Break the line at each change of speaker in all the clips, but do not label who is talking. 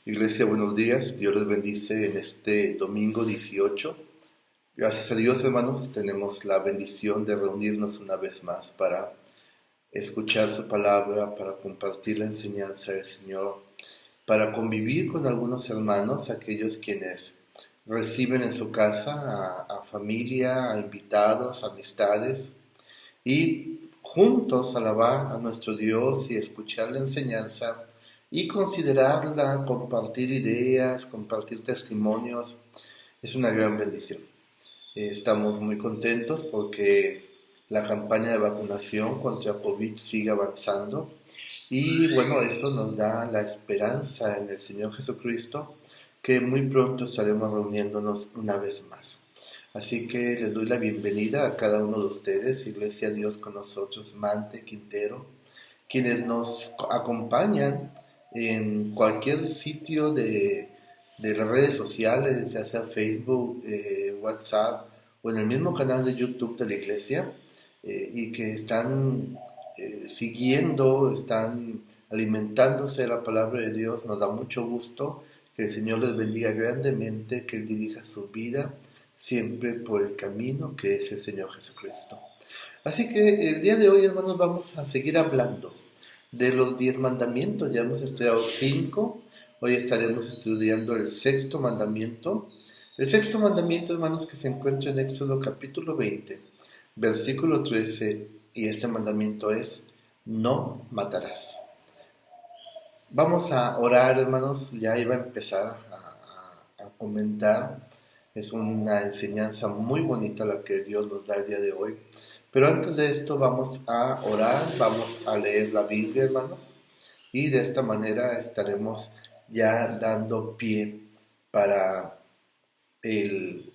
Iglesia, buenos días. Dios les bendice en este domingo 18. Gracias a Dios, hermanos, tenemos la bendición de reunirnos una vez más para escuchar su palabra, para compartir la enseñanza del Señor, para convivir con algunos hermanos, aquellos quienes reciben en su casa a familia, a invitados, amistades, y juntos alabar a nuestro Dios y escuchar la enseñanza y considerarla, compartir ideas, compartir testimonios, es una gran bendición. Estamos muy contentos porque la campaña de vacunación contra COVID sigue avanzando y bueno, eso nos da la esperanza en el Señor Jesucristo que muy pronto estaremos reuniéndonos una vez más. Así que les doy la bienvenida a cada uno de ustedes, Iglesia Dios con nosotros, Mante, Quintero, quienes nos acompañan en cualquier sitio de las redes sociales, ya sea Facebook, WhatsApp o en el mismo canal de YouTube de la Iglesia, y que están siguiendo, están alimentándose de la palabra de Dios. Nos da mucho gusto que el Señor les bendiga grandemente, que Él dirija su vida siempre por el camino que es el Señor Jesucristo. Así que el día de hoy, hermanos, vamos a seguir hablando de los 10 mandamientos. Ya hemos estudiado 5, hoy estaremos estudiando el sexto mandamiento. El sexto mandamiento, hermanos, que se encuentra en Éxodo capítulo 20, versículo 13, y este mandamiento es: no matarás. Vamos a orar, hermanos, ya iba a empezar a comentar. Es una enseñanza muy bonita la que Dios nos da el día de hoy. Pero antes de esto vamos a orar, vamos a leer la Biblia, hermanos, y de esta manera estaremos ya dando pie para el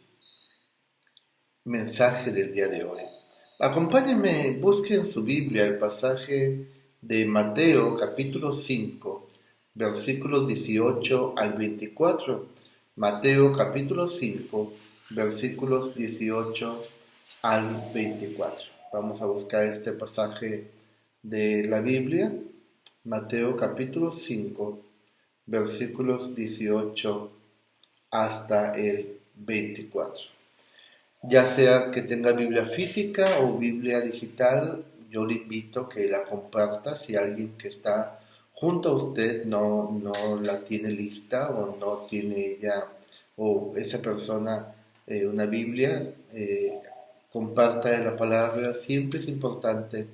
mensaje del día de hoy. Acompáñenme, busquen su Biblia el pasaje de Mateo capítulo 5, versículos 18 al 24. Mateo capítulo 5, versículos 18 al 24. Vamos a buscar este pasaje de la Biblia, Mateo capítulo 5, versículos 18 hasta el 24. Ya sea que tenga Biblia física o Biblia digital, yo le invito a que la comparta. Si alguien que está junto a usted no la tiene lista o no tiene ella o esa persona una Biblia, comparta la palabra. Siempre es importante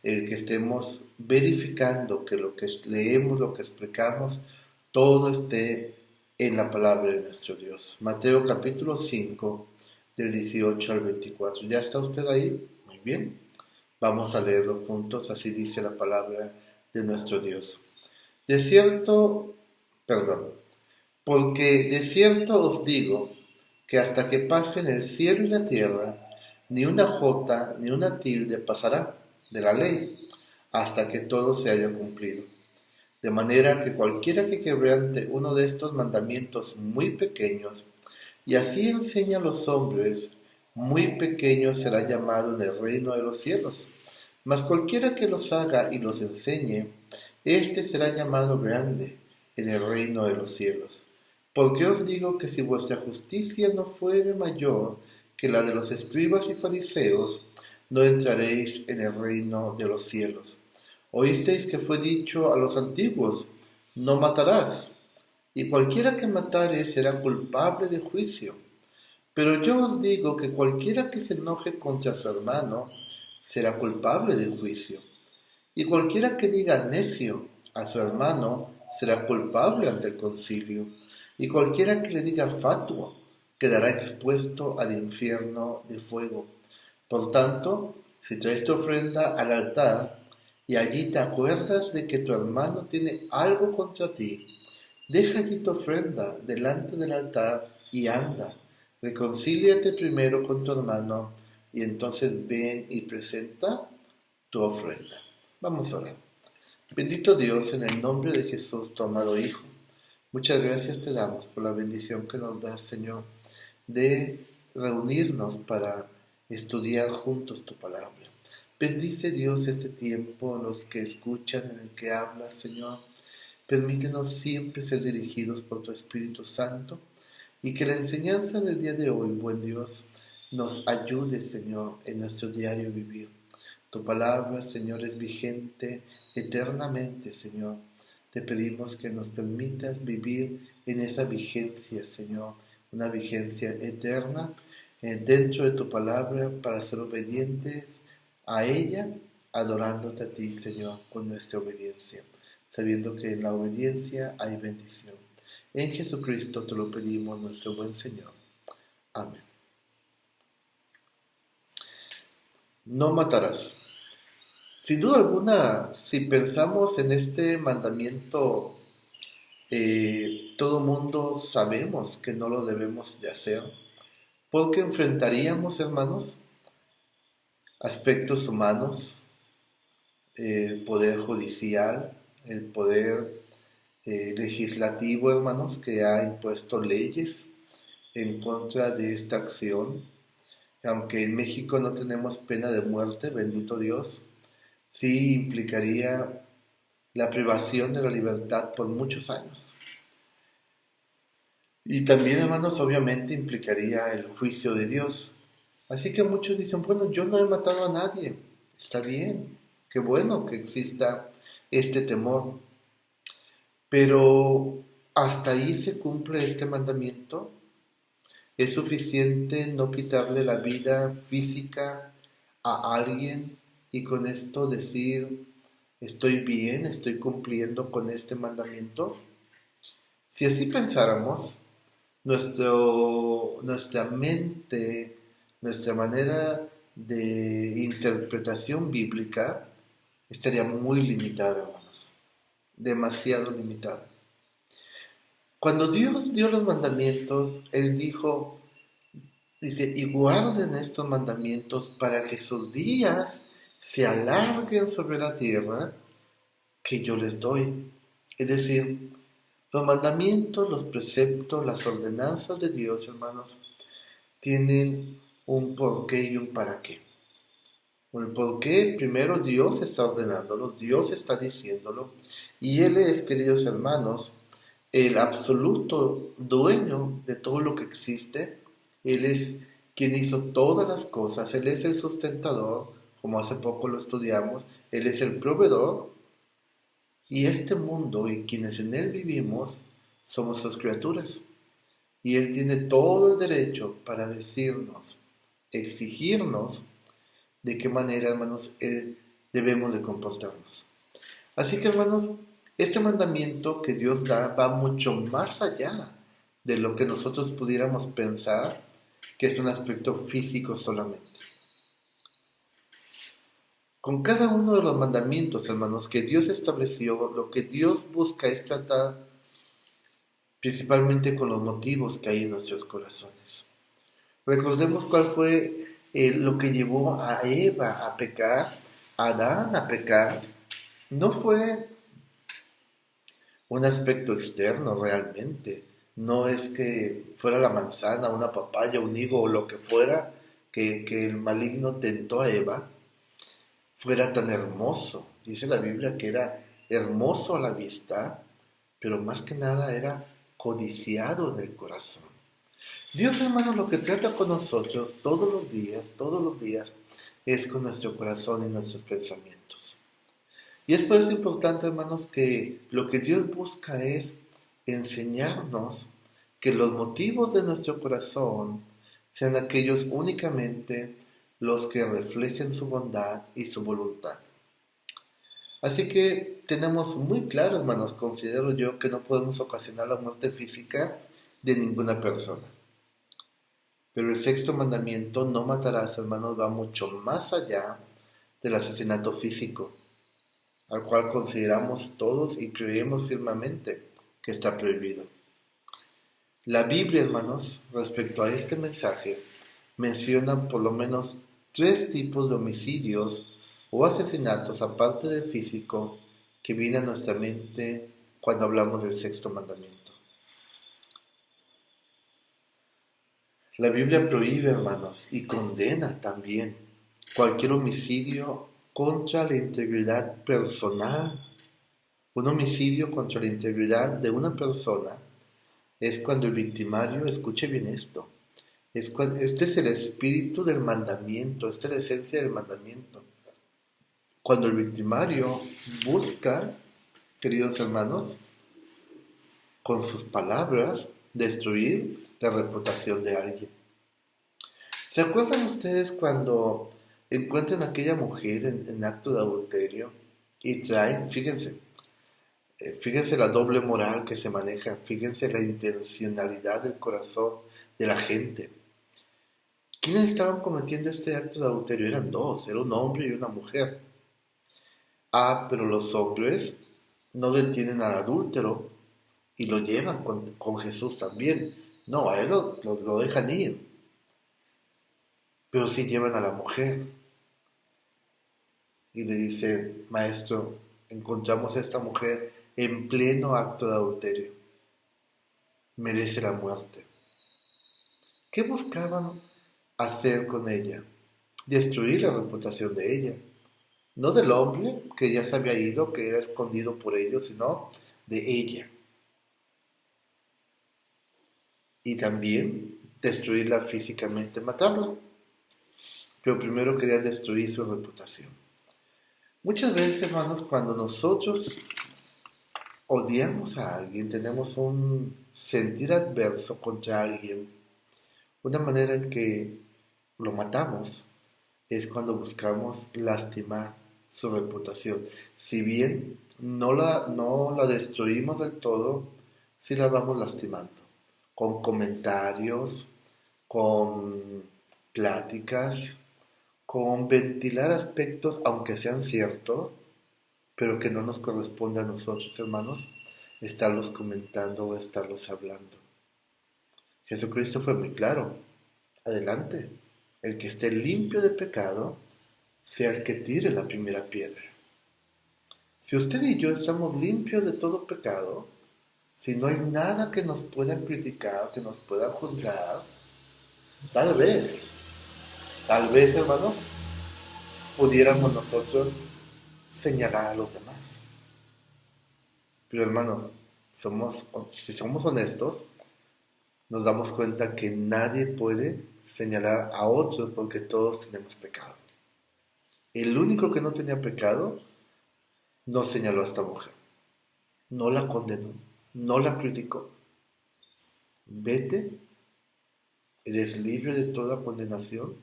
que estemos verificando que lo que leemos, lo que explicamos, todo esté en la palabra de nuestro Dios. Mateo capítulo 5, del 18 al 24. ¿Ya está usted ahí? Muy bien. Vamos a leerlo juntos. Así dice la palabra de nuestro Dios. De cierto, perdón, porque de cierto os digo que hasta que pasen el cielo y la tierra, ni una jota ni una tilde pasará de la ley, hasta que todo se haya cumplido. De manera que cualquiera que quebrante uno de estos mandamientos muy pequeños, y así enseña a los hombres, muy pequeño será llamado en el reino de los cielos. Mas cualquiera que los haga y los enseñe, éste será llamado grande en el reino de los cielos. Porque os digo que si vuestra justicia no fuere mayor que la de los escribas y fariseos, no entraréis en el reino de los cielos. Oísteis que fue dicho a los antiguos: no matarás, y cualquiera que matare será culpable de juicio. Pero yo os digo que cualquiera que se enoje contra su hermano será culpable de juicio. Y cualquiera que diga necio a su hermano será culpable ante el concilio. Y cualquiera que le diga fatuo quedará expuesto al infierno de fuego. Por tanto, si traes tu ofrenda al altar y allí te acuerdas de que tu hermano tiene algo contra ti, deja allí tu ofrenda delante del altar y anda. Reconcíliate primero con tu hermano y entonces ven y presenta tu ofrenda. Vamos a orar. Bendito Dios, en el nombre de Jesús, tu amado Hijo, muchas gracias te damos por la bendición que nos das, Señor, de reunirnos para estudiar juntos tu palabra. Bendice, Dios, este tiempo, los que escuchan, en el que hablas, Señor. Permítenos siempre ser dirigidos por tu Espíritu Santo y que la enseñanza del día de hoy, buen Dios, nos ayude, Señor, en nuestro diario vivir. Tu palabra, Señor, es vigente eternamente, Señor. Te pedimos que nos permitas vivir en esa vigencia, Señor, una vigencia eterna dentro de tu palabra para ser obedientes a ella, adorándote a ti, Señor, con nuestra obediencia, sabiendo que en la obediencia hay bendición. En Jesucristo te lo pedimos, nuestro buen Señor. Amén. No matarás. Sin duda alguna, si pensamos en este mandamiento, todo mundo sabemos que no lo debemos de hacer, porque enfrentaríamos, hermanos, aspectos humanos, el poder judicial, el poder legislativo, hermanos, que ha impuesto leyes en contra de esta acción. Aunque en México no tenemos pena de muerte, bendito Dios, sí implicaría la privación de la libertad por muchos años. Y también, hermanos, obviamente implicaría el juicio de Dios. Así que muchos dicen, bueno, yo no he matado a nadie. Está bien, qué bueno que exista este temor. Pero hasta ahí se cumple este mandamiento. Es suficiente no quitarle la vida física a alguien y con esto decir, estoy bien, estoy cumpliendo con este mandamiento. Si así pensáramos, nuestra mente, nuestra manera de interpretación bíblica estaría muy limitada, hermanos, demasiado limitada. Cuando Dios dio los mandamientos, Él dice, y guarden estos mandamientos para que sus días se alarguen sobre la tierra que yo les doy. Es decir, los mandamientos, los preceptos, las ordenanzas de Dios, hermanos, tienen un porqué y un para qué. El porqué, primero Dios está ordenándolo, Dios está diciéndolo, y Él es, queridos hermanos, el absoluto dueño de todo lo que existe. Él es quien hizo todas las cosas, Él es el sustentador, como hace poco lo estudiamos, Él es el proveedor, y este mundo y quienes en él vivimos somos sus criaturas. Y Él tiene todo el derecho para decirnos, exigirnos de qué manera, hermanos, debemos de comportarnos. Así que, hermanos, este mandamiento que Dios da va mucho más allá de lo que nosotros pudiéramos pensar que es un aspecto físico solamente. Con cada uno de los mandamientos, hermanos, que Dios estableció, lo que Dios busca es tratar principalmente con los motivos que hay en nuestros corazones. Recordemos cuál fue lo que llevó a Eva a pecar, a Adán a pecar. No fue un aspecto externo realmente. No es que fuera la manzana, una papaya, un higo o lo que fuera que el maligno tentó a Eva, fuera tan hermoso. Dice la Biblia que era hermoso a la vista, pero más que nada era codiciado en el corazón. Dios, hermano, lo que trata con nosotros todos los días, es con nuestro corazón y nuestros pensamientos. Y es por eso importante, hermanos, que lo que Dios busca es enseñarnos que los motivos de nuestro corazón sean aquellos únicamente los que reflejen su bondad y su voluntad. Así que tenemos muy claro, hermanos, considero yo, que no podemos ocasionar la muerte física de ninguna persona. Pero el sexto mandamiento, no matarás, hermanos, va mucho más allá del asesinato físico, al cual consideramos todos y creemos firmemente que está prohibido. La Biblia, hermanos, respecto a este mensaje, menciona por lo menos 3 tipos de homicidios o asesinatos, aparte del físico, que vienen a nuestra mente cuando hablamos del sexto mandamiento. La Biblia prohíbe, hermanos, y condena también cualquier homicidio contra la integridad personal Un homicidio contra la integridad de una persona es cuando el victimario, escuche bien esto, este es el espíritu del mandamiento, esta es la esencia del mandamiento. Cuando el victimario busca, queridos hermanos, con sus palabras, destruir la reputación de alguien. ¿Se acuerdan ustedes cuando encuentran a aquella mujer en acto de adulterio y traen, fíjense la doble moral que se maneja, fíjense la intencionalidad del corazón de la gente? ¿Quiénes estaban cometiendo este acto de adulterio? Eran dos, era un hombre y una mujer. Pero los hombres no detienen al adúltero y lo llevan con Jesús también. No, a él lo dejan ir, pero sí llevan a la mujer y le dicen, maestro, encontramos a esta mujer en pleno acto de adulterio, merece la muerte. ¿Qué buscaban hacer con ella? Destruir la reputación de ella, no del hombre que ya se había ido, que era escondido por ellos, sino de ella. Y también destruirla físicamente, matarla. Pero primero querían destruir su reputación. Muchas veces, hermanos, cuando nosotros odiamos a alguien, tenemos un sentir adverso contra alguien, una manera en que lo matamos es cuando buscamos lastimar su reputación. Si bien no la destruimos del todo, sí la vamos lastimando, con comentarios, con pláticas, con ventilar aspectos, aunque sean ciertos, pero que no nos corresponde a nosotros, hermanos, estarlos comentando o estarlos hablando. Jesucristo fue muy claro. Adelante, el que esté limpio de pecado, sea el que tire la primera piedra. Si usted y yo estamos limpios de todo pecado, si no hay nada que nos pueda criticar, que nos pueda juzgar, tal vez, hermanos, pudiéramos nosotros señalar a los demás. Pero hermanos, si somos honestos, nos damos cuenta que nadie puede señalar a otros porque todos tenemos pecado. El único que no tenía pecado no señaló a esta mujer, no la condenó, no la criticó. Vete, eres libre de toda condenación,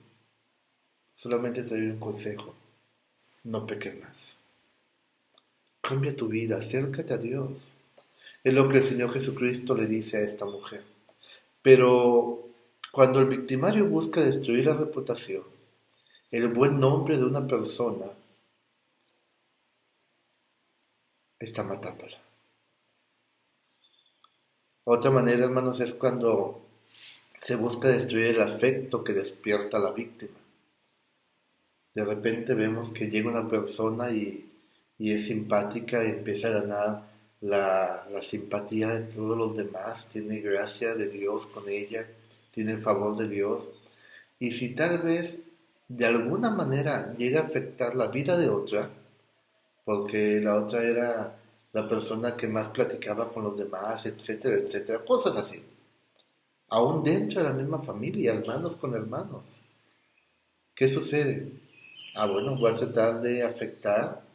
solamente te doy un consejo, no peques más. Cambia tu vida, acércate a Dios. Es lo que el Señor Jesucristo le dice a esta mujer. Pero cuando el victimario busca destruir la reputación, el buen nombre de una persona, está matándola. Otra manera, hermanos, es cuando se busca destruir el afecto que despierta la víctima. De repente vemos que llega una persona y es simpática y empieza a ganar la simpatía de todos los demás, tiene gracia de Dios con ella, tiene el favor de Dios. Y si tal vez de alguna manera llega a afectar la vida de otra, porque la otra era la persona que más platicaba con los demás, etcétera, etcétera, cosas así. Aún dentro de la misma familia, hermanos con hermanos. ¿Qué sucede? Bueno, voy a tratar de afectar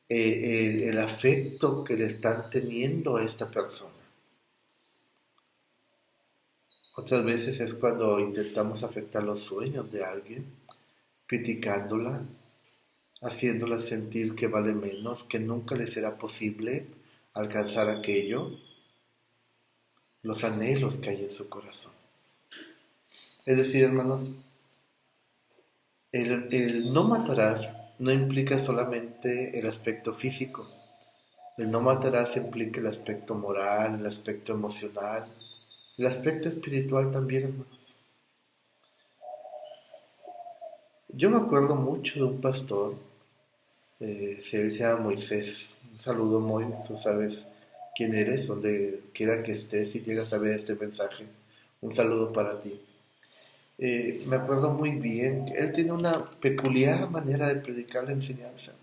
el afecto que le están teniendo a esta persona. Otras veces es cuando intentamos afectar los sueños de alguien, criticándola, haciéndola sentir que vale menos, que nunca le será posible alcanzar aquello, los anhelos que hay en su corazón. Es decir, hermanos, el no matarás no implica solamente el aspecto físico. El no matarás implica el aspecto moral, el aspecto emocional, el aspecto espiritual también, hermanos. Yo me acuerdo mucho de un pastor, él se llama Moisés. Un saludo, Moy, tú sabes quién eres, donde quiera que estés y llegas a ver este mensaje. Un saludo para ti. Me acuerdo muy bien, él tiene una peculiar manera de predicar la enseñanza.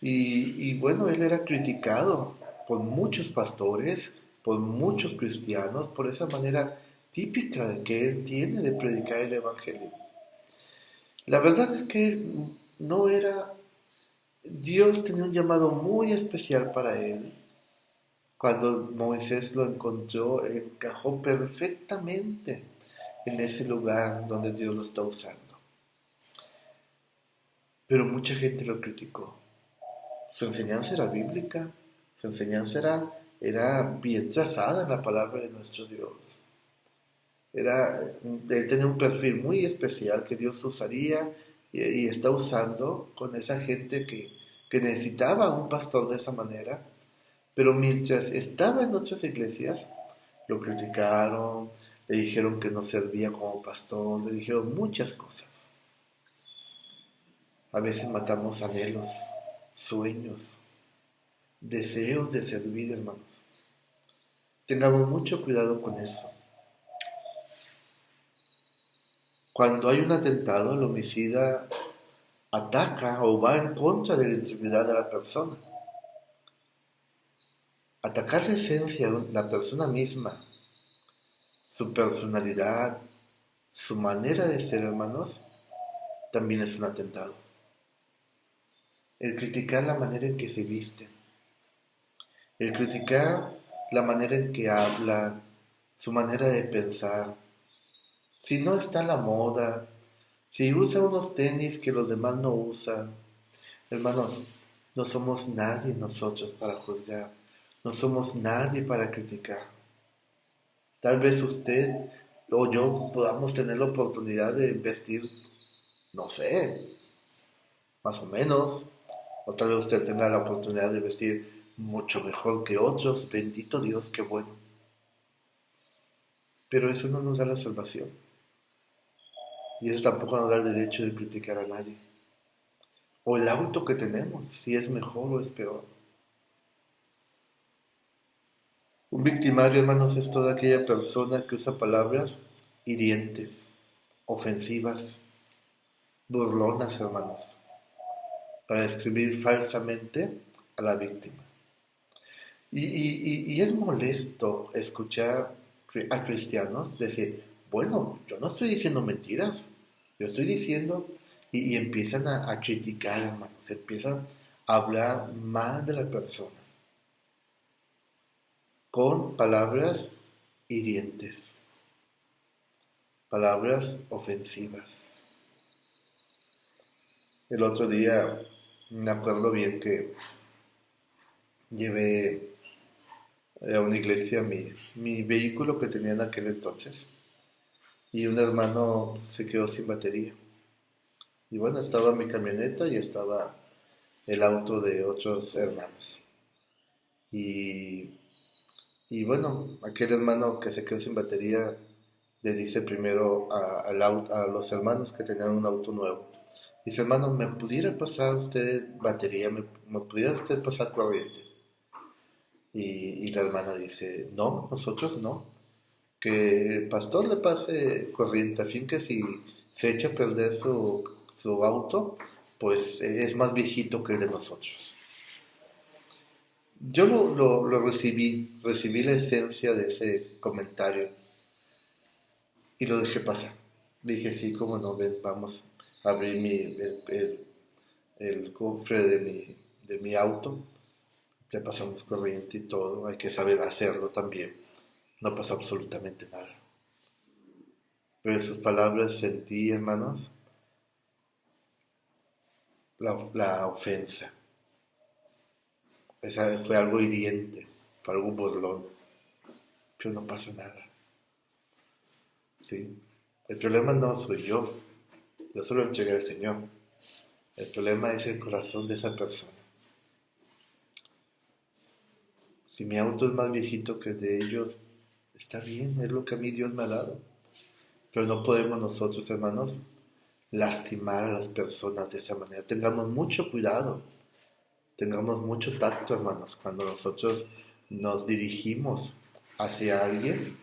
Y bueno, él era criticado por muchos pastores, por muchos cristianos, por esa manera típica de que él tiene de predicar el Evangelio. La verdad es que él no era, Dios tenía un llamado muy especial para él. Cuando Moisés lo encontró, encajó perfectamente en ese lugar donde Dios lo está usando. Pero mucha gente lo criticó. Su enseñanza era bíblica, su enseñanza era bien trazada en la palabra de nuestro Dios. Él tenía un perfil muy especial que Dios usaría y está usando con esa gente que necesitaba un pastor de esa manera. Pero mientras estaba en otras iglesias, lo criticaron, le dijeron que no servía como pastor, le dijeron muchas cosas. A veces matamos anhelos, sueños, deseos de servir, hermanos. Tengamos mucho cuidado con eso. Cuando hay un atentado, el homicida ataca o va en contra de la integridad de la persona. Atacar la esencia de la persona misma, su personalidad, su manera de ser, hermanos, también es un atentado. El criticar la manera en que se viste, el criticar la manera en que habla, su manera de pensar. Si no está a la moda, si usa unos tenis que los demás no usan, hermanos, no somos nadie nosotros para juzgar, no somos nadie para criticar. Tal vez usted o yo podamos tener la oportunidad de vestir, no sé, más o menos, o tal vez usted tenga la oportunidad de vestir mucho mejor que otros, bendito Dios, qué bueno. Pero eso no nos da la salvación. Y eso tampoco nos da el derecho de criticar a nadie. O el auto que tenemos, si es mejor o es peor. Un victimario, hermanos, es toda aquella persona que usa palabras hirientes, ofensivas, burlonas, hermanos, para describir falsamente a la víctima. Y es molesto escuchar a cristianos decir, bueno, yo no estoy diciendo mentiras, yo estoy diciendo, y empiezan a criticar, hermanos, empiezan a hablar mal de la persona, con palabras hirientes, palabras ofensivas. El otro día me acuerdo bien que llevé a una iglesia mi vehículo que tenía en aquel entonces y un hermano se quedó sin batería. Y bueno, estaba mi camioneta y estaba el auto de otros hermanos. Y, y bueno, aquel hermano que se quedó sin batería le dice primero a los hermanos que tenían un auto nuevo. Dice, hermano, ¿me pudiera pasar usted batería? ¿Me pudiera usted pasar corriente? Y la hermana dice, no, nosotros no. Que el pastor le pase corriente, a fin que si se echa a perder su auto, pues es más viejito que el de nosotros. Yo lo recibí la esencia de ese comentario y lo dejé pasar. Dije, sí, cómo no, ven, vamos a abrir el cofre de mi auto, le pasamos corriente y todo, hay que saber hacerlo también. No pasó absolutamente nada. Pero en sus palabras sentí, hermanos, la ofensa. Esa fue algo hiriente, fue algo burlón, pero no pasó nada. ¿Sí? El problema no soy yo solo entregué al Señor. El problema es el corazón de esa persona. Si mi auto es más viejito que el de ellos, está bien, es lo que a mí Dios me ha dado. Pero no podemos nosotros, hermanos, lastimar a las personas de esa manera. Tengamos mucho cuidado, tengamos mucho tacto, hermanos, cuando nosotros nos dirigimos hacia alguien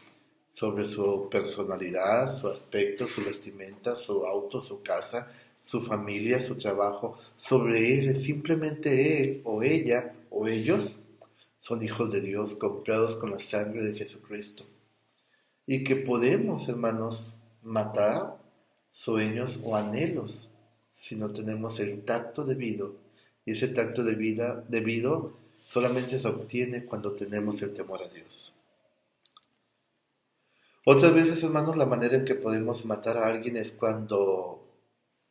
sobre su personalidad, su aspecto, su vestimenta, su auto, su casa su familia, su trabajo, sobre él, simplemente él o ella o ellos son hijos de Dios comprados con la sangre de Jesucristo. Y que podemos, hermanos, matar sueños o anhelos si no tenemos el tacto debido. Y ese tacto debido solamente se obtiene cuando tenemos el temor a Dios. Otras veces, hermanos, la manera en que podemos matar a alguien es cuando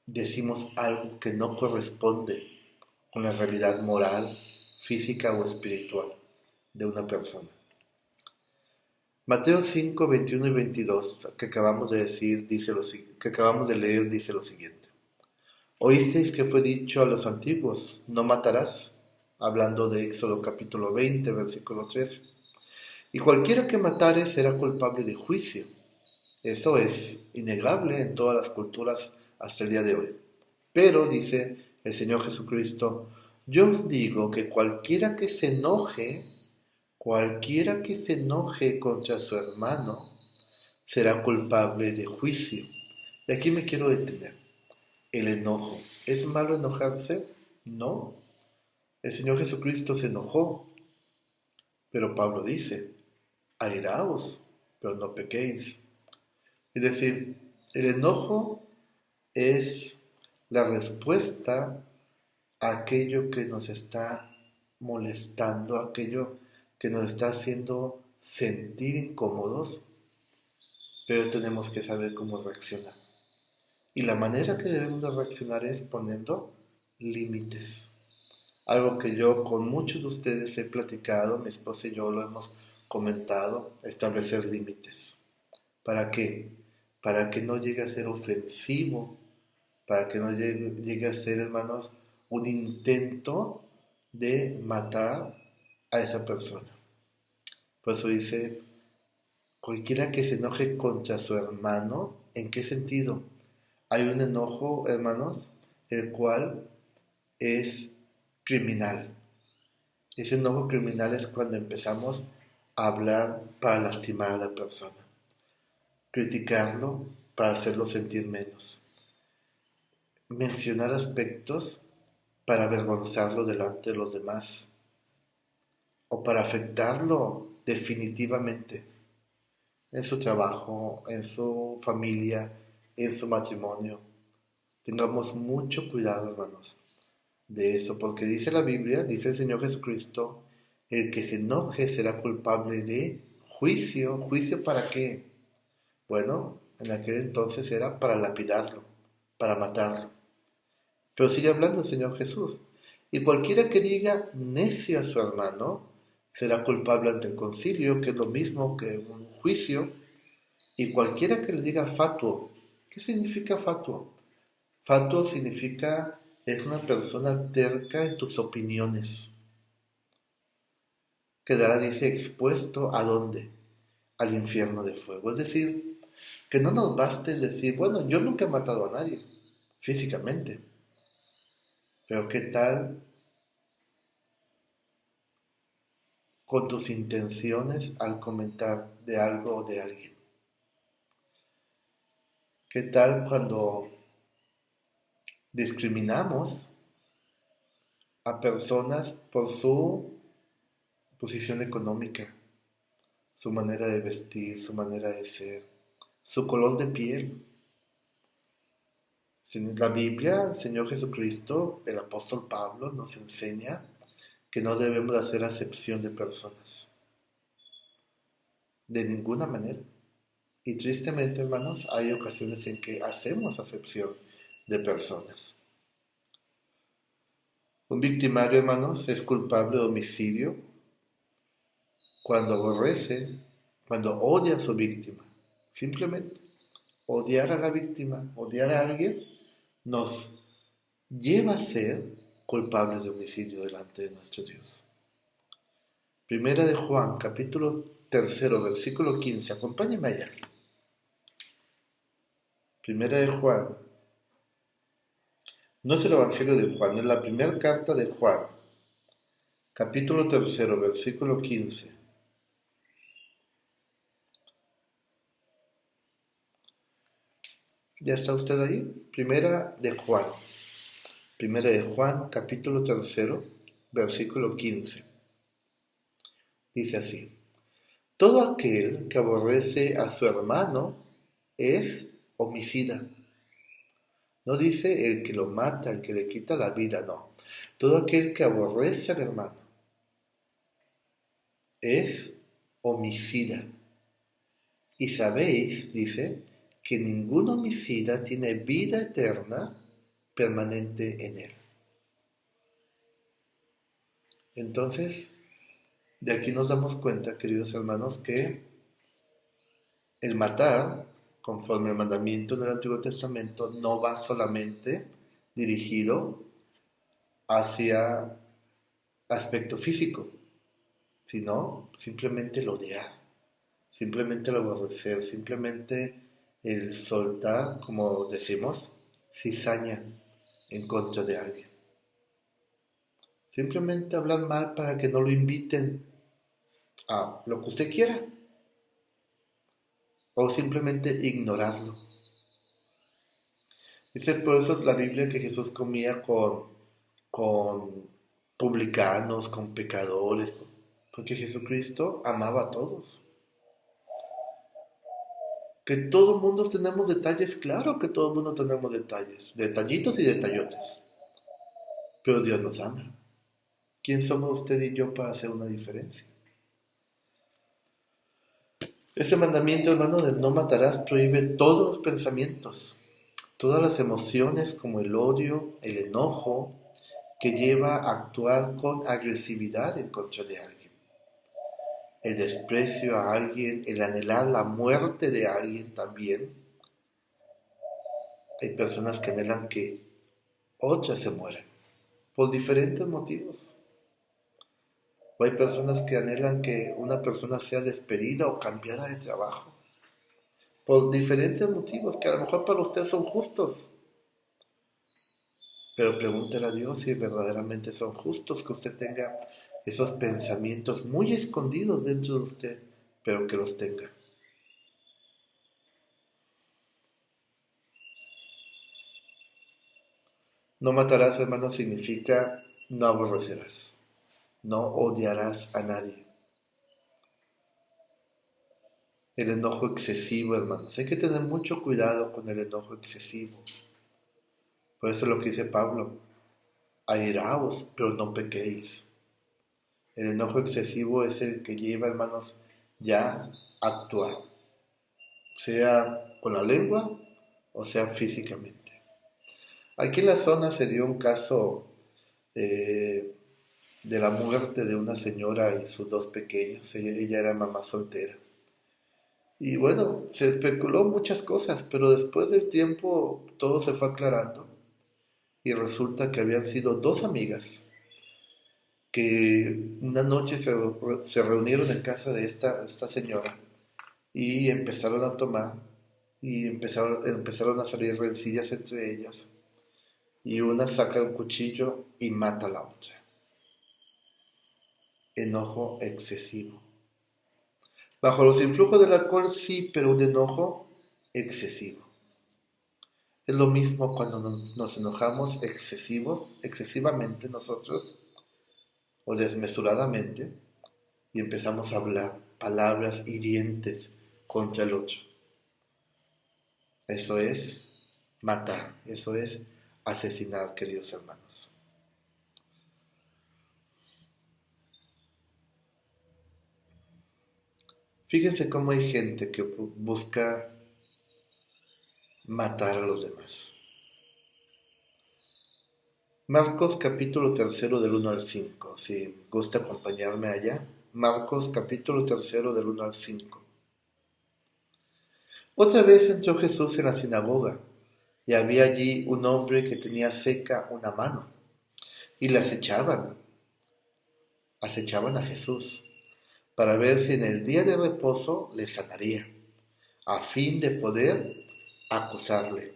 decimos algo que no corresponde con la realidad moral, física o espiritual de una persona. Mateo 5, 21 y 22, que acabamos de leer, dice lo siguiente. Oísteis que fue dicho a los antiguos, no matarás, hablando de Éxodo capítulo 20, versículo 3. Y cualquiera que matare será culpable de juicio. Eso es innegable en todas las culturas hasta el día de hoy. Pero, dice el Señor Jesucristo, yo os digo que cualquiera que se enoje contra su hermano será culpable de juicio. Y aquí me quiero detener. El enojo. ¿Es malo enojarse? No. El Señor Jesucristo se enojó. Pero Pablo dice, airaos, pero no pequéis. Es decir, el enojo es la respuesta a aquello que nos está molestando, aquello que nos está haciendo sentir incómodos, pero tenemos que saber cómo reaccionar. Y la manera que debemos de reaccionar es poniendo límites. Algo que yo con muchos de ustedes he platicado, mi esposa y yo lo hemos comentado, establecer límites. ¿Para qué? Para que no llegue a ser ofensivo, para que no llegue a ser, hermanos, un intento de matar a esa persona. Por eso dice, cualquiera que se enoje contra su hermano, ¿en qué sentido? Hay un enojo, hermanos, el cual es criminal. Ese enojo criminal es cuando empezamos a hablar para lastimar a la persona, criticarlo para hacerlo sentir menos, mencionar aspectos para avergonzarlo delante de los demás o para afectarlo definitivamente en su trabajo, en su familia, en su matrimonio. Tengamos mucho cuidado, hermanos, de eso, porque dice la Biblia, dice el Señor Jesucristo, el que se enoje será culpable de juicio. ¿Juicio para qué? Bueno, en aquel entonces era para lapidarlo, para matarlo. Pero sigue hablando el Señor Jesús. Y cualquiera que diga necio a su hermano será culpable ante el concilio, que es lo mismo que un juicio. Y cualquiera que le diga fatuo, ¿qué significa fatuo? Fatuo significa es una persona terca en tus opiniones. Quedará, dice, expuesto ¿a dónde? Al infierno de fuego. Es decir, que no nos baste el decir, bueno, yo nunca he matado a nadie, físicamente. Pero ¿qué tal con tus intenciones al comentar de algo o de alguien? ¿Qué tal cuando discriminamos a personas por su posición económica, su manera de vestir, su manera de ser, su color de piel? En la Biblia, el Señor Jesucristo, el apóstol Pablo, nos enseña que no debemos hacer acepción de personas, de ninguna manera. Y tristemente, hermanos, hay ocasiones en que hacemos acepción de personas. Un victimario, hermanos, es culpable de homicidio cuando aborrece, cuando odia a su víctima. Simplemente odiar a la víctima, odiar a alguien, nos lleva a ser culpables de homicidio delante de nuestro Dios. Primera de Juan, capítulo 3, versículo 15. Acompáñenme allá. Primera de Juan. No es el Evangelio de Juan, es la primera carta de Juan, capítulo 3, versículo 15. ¿Ya está usted ahí? Primera de Juan, capítulo 3, versículo 15. Dice así: todo aquel que aborrece a su hermano es homicida. No dice el que lo mata, el que le quita la vida, no. Todo aquel que aborrece al hermano es homicida. Y sabéis, dice, que ningún homicida tiene vida eterna permanente en él. Entonces, de aquí nos damos cuenta, queridos hermanos, que el matar, conforme al mandamiento del Antiguo Testamento, no va solamente dirigido hacia aspecto físico, sino simplemente el odiar, simplemente el aborrecer, simplemente el soltar, como decimos, cizaña en contra de alguien. Simplemente hablar mal para que no lo inviten a lo que usted quiera, o simplemente ignorarlo. Dice por eso la Biblia que Jesús comía con publicanos, con pecadores, porque Jesucristo amaba a todos. Que todo el mundo tenemos detalles, claro que todo el mundo tenemos detalles, detallitos y detallotes, pero Dios nos ama. ¿Quién somos usted y yo para hacer una diferencia? Ese mandamiento, hermano, de no matarás prohíbe todos los pensamientos, todas las emociones como el odio, el enojo, que lleva a actuar con agresividad en contra de alguien. El desprecio a alguien, el anhelar la muerte de alguien también. Hay personas que anhelan que otras se mueran por diferentes motivos. O hay personas que anhelan que una persona sea despedida o cambiada de trabajo por diferentes motivos que a lo mejor para usted son justos. Pero pregúntele a Dios si verdaderamente son justos que usted tenga esos pensamientos muy escondidos dentro de usted, pero que los tenga. No matarás, hermano, significa no aborrecerás, no odiarás a nadie. El enojo excesivo, hermanos. Hay que tener mucho cuidado con el enojo excesivo. Por eso lo que dice Pablo, airaos, pero no pequéis. El enojo excesivo es el que lleva, hermanos, ya a actuar, sea con la lengua o sea físicamente. Aquí en la zona se dio un caso de la muerte de una señora y sus dos pequeños. Ella era mamá soltera. Y bueno, se especuló muchas cosas, pero después del tiempo todo se fue aclarando y resulta que habían sido dos amigas que una noche se reunieron en casa de esta señora y empezaron a tomar y empezaron a salir rencillas entre ellas y una saca un cuchillo y mata a la otra. Enojo excesivo. Bajo los influjos del alcohol sí, pero un enojo excesivo. Es lo mismo cuando nos enojamos excesivamente nosotros o desmesuradamente y empezamos a hablar palabras hirientes contra el otro. Eso es matar, eso es asesinar, queridos hermanos. Fíjense cómo hay gente que busca matar a los demás. Marcos capítulo 3 del 1 al 5, si gusta acompañarme allá. Marcos capítulo 3 del 1 al 5. Otra vez entró Jesús en la sinagoga, y había allí un hombre que tenía seca una mano, y le acechaban a Jesús, para ver si en el día de reposo le sanaría, a fin de poder acusarle.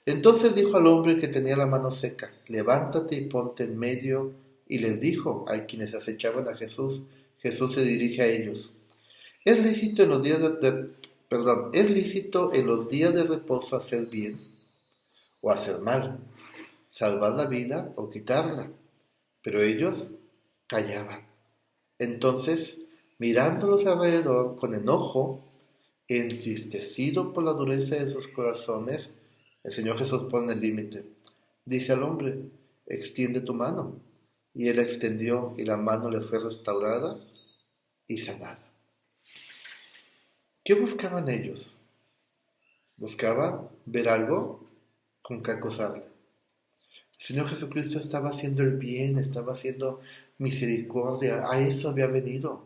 Entonces dijo al hombre que tenía la mano seca, levántate y ponte en medio, y les dijo a quienes acechaban a Jesús. Jesús se dirige a ellos. ¿Es lícito en los días Perdón, es lícito en los días de reposo hacer bien o hacer mal, salvar la vida o quitarla. Pero ellos callaban. Entonces, mirándolos alrededor con enojo, entristecido por la dureza de sus corazones, el Señor Jesús pone el límite. Dice al hombre, extiende tu mano. Y él extendió y la mano le fue restaurada y sanada. ¿Qué buscaban ellos? Buscaban ver algo con que acusarle. El Señor Jesucristo estaba haciendo el bien, estaba haciendo misericordia, a eso había venido.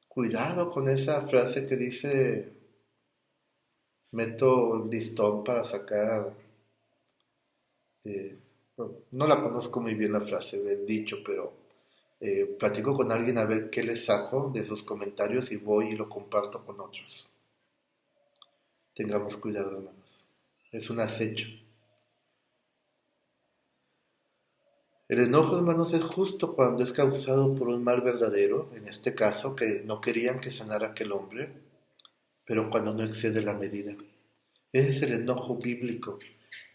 Cuidado con esa frase que dice, meto el listón para sacar, bueno, no la conozco muy bien la frase del dicho, pero platico con alguien a ver qué le saco de sus comentarios y voy y lo comparto con otros. Tengamos cuidado, hermanos. Es un acecho. El enojo, hermanos, es justo cuando es causado por un mal verdadero, en este caso, que no querían que sanara aquel hombre, pero cuando no excede la medida. Ese es el enojo bíblico,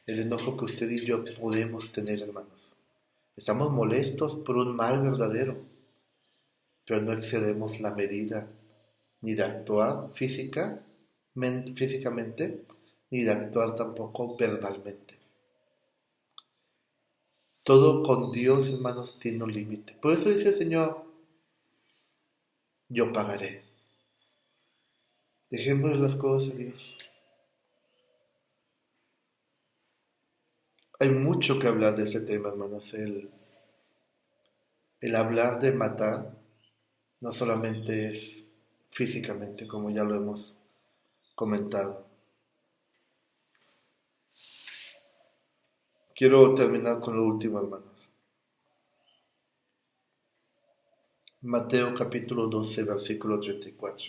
el enojo que usted y yo podemos tener, hermanos. Estamos molestos por un mal verdadero, pero no excedemos la medida, ni de actuar físicamente, ni de actuar tampoco verbalmente. Todo con Dios, hermanos, tiene un límite. Por eso dice el Señor, yo pagaré. Dejémosle las cosas a Dios. Hay mucho que hablar de este tema, hermanos. El hablar de matar no solamente es físicamente, como ya lo hemos comentado. Quiero terminar con lo último, hermanos. Mateo capítulo 12, versículo 34.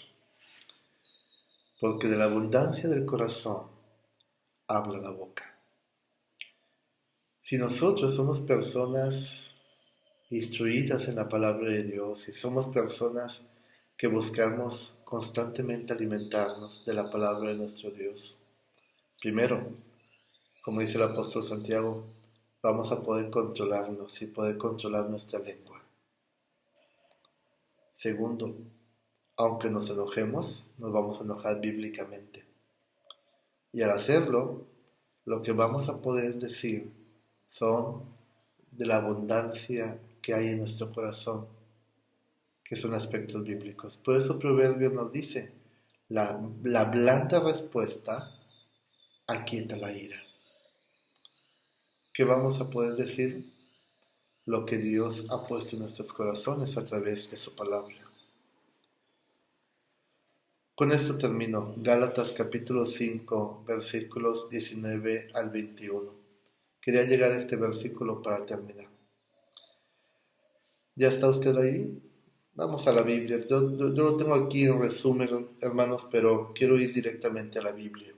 Porque de la abundancia del corazón habla la boca. Si nosotros somos personas instruidas en la palabra de Dios y somos personas que buscamos constantemente alimentarnos de la palabra de nuestro Dios, primero, como dice el apóstol Santiago, vamos a poder controlarnos y poder controlar nuestra lengua. Segundo, aunque nos enojemos, nos vamos a enojar bíblicamente. Y al hacerlo, lo que vamos a poder decir son de la abundancia que hay en nuestro corazón, que son aspectos bíblicos. Por eso Proverbios nos dice, la blanda respuesta aquieta la ira. ¿Qué vamos a poder decir? Lo que Dios ha puesto en nuestros corazones a través de su palabra. Con esto termino. Gálatas capítulo 5, versículos 19 al 21. Quería llegar a este versículo para terminar. ¿Ya está usted ahí? Vamos a la Biblia. Yo lo tengo aquí en resumen, hermanos, pero quiero ir directamente a la Biblia.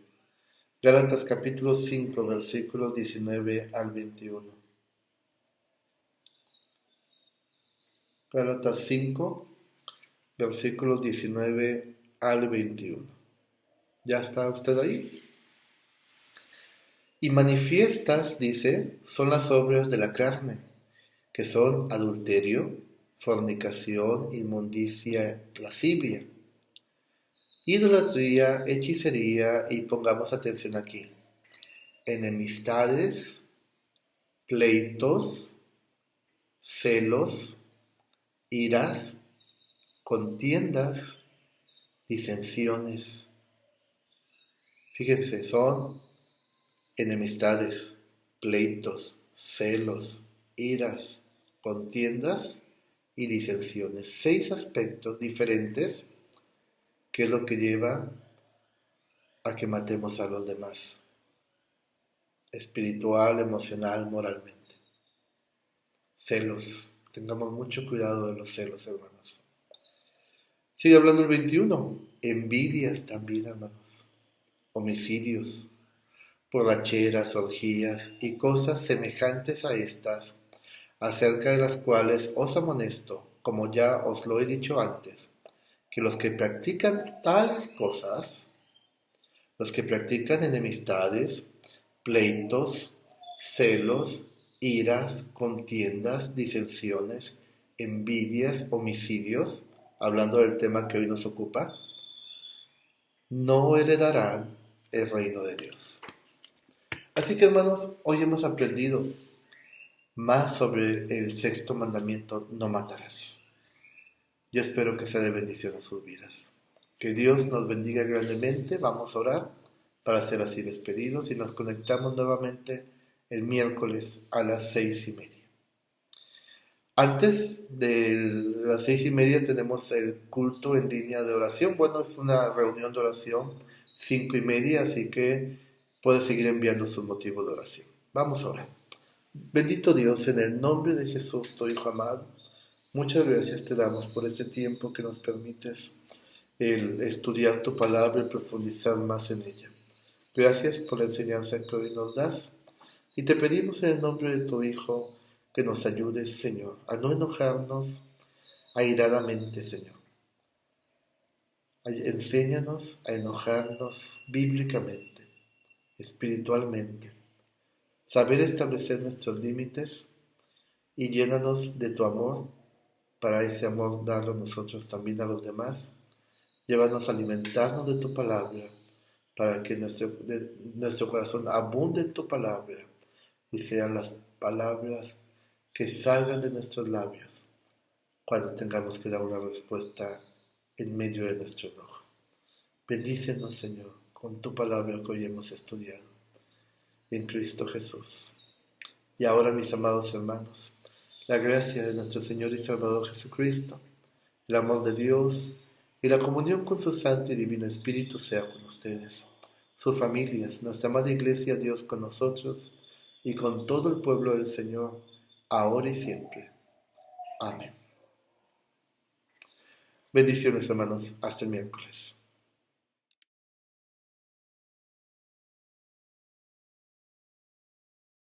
Gálatas capítulo 5, versículos 19 al 21. Gálatas 5, versículos 19 al 21. ¿Ya está usted ahí? Y manifiestas, dice, son las obras de la carne, que son adulterio, fornicación, inmundicia, lascivia, idolatría, hechicería y pongamos atención aquí, enemistades, pleitos, celos, iras, contiendas, disensiones. Fíjense, son enemistades, pleitos, celos, iras, contiendas y disensiones. 6 aspectos diferentes que es lo que lleva a que matemos a los demás. Espiritual, emocional, moralmente. Celos. Tengamos mucho cuidado de los celos, hermanos. Sigue hablando el 21. Envidias también, hermanos. Homicidios, borracheras, orgías y cosas semejantes a estas, acerca de las cuales os amonesto, como ya os lo he dicho antes, que los que practican tales cosas, los que practican enemistades, pleitos, celos, iras, contiendas, disensiones, envidias, homicidios, hablando del tema que hoy nos ocupa, no heredarán el reino de Dios. Así que, hermanos, hoy hemos aprendido más sobre el sexto mandamiento: no matarás. Yo espero que sea de bendición a sus vidas. Que Dios nos bendiga grandemente. Vamos a orar para ser así despedidos y nos conectamos nuevamente el miércoles a las 6:30. Antes de las 6:30 tenemos el culto en línea de oración. Bueno, es una reunión de oración 5:30, así que puedes seguir enviando sus motivos de oración. Vamos a orar. Bendito Dios, en el nombre de Jesús, tu Hijo amado, muchas gracias te damos por este tiempo que nos permites el estudiar tu palabra y profundizar más en ella. Gracias por la enseñanza que hoy nos das y te pedimos en el nombre de tu Hijo que nos ayudes, Señor, a no enojarnos airadamente, Señor. Enséñanos a enojarnos bíblicamente, espiritualmente, saber establecer nuestros límites y llénanos de tu amor, para ese amor darlo nosotros también a los demás. Llévanos a alimentarnos de tu palabra, para que nuestro corazón abunde en tu palabra y sean las palabras que salgan de nuestros labios cuando tengamos que dar una respuesta en medio de nuestro enojo. Bendícenos, Señor, con tu palabra que hoy hemos estudiado en Cristo Jesús. Y ahora, mis amados hermanos, la gracia de nuestro Señor y Salvador Jesucristo, el amor de Dios y la comunión con su Santo y Divino Espíritu sea con ustedes, sus familias, nuestra amada Iglesia, Dios con nosotros y con todo el pueblo del Señor, ahora y siempre. Amén. Bendiciones, hermanos. Hasta el miércoles.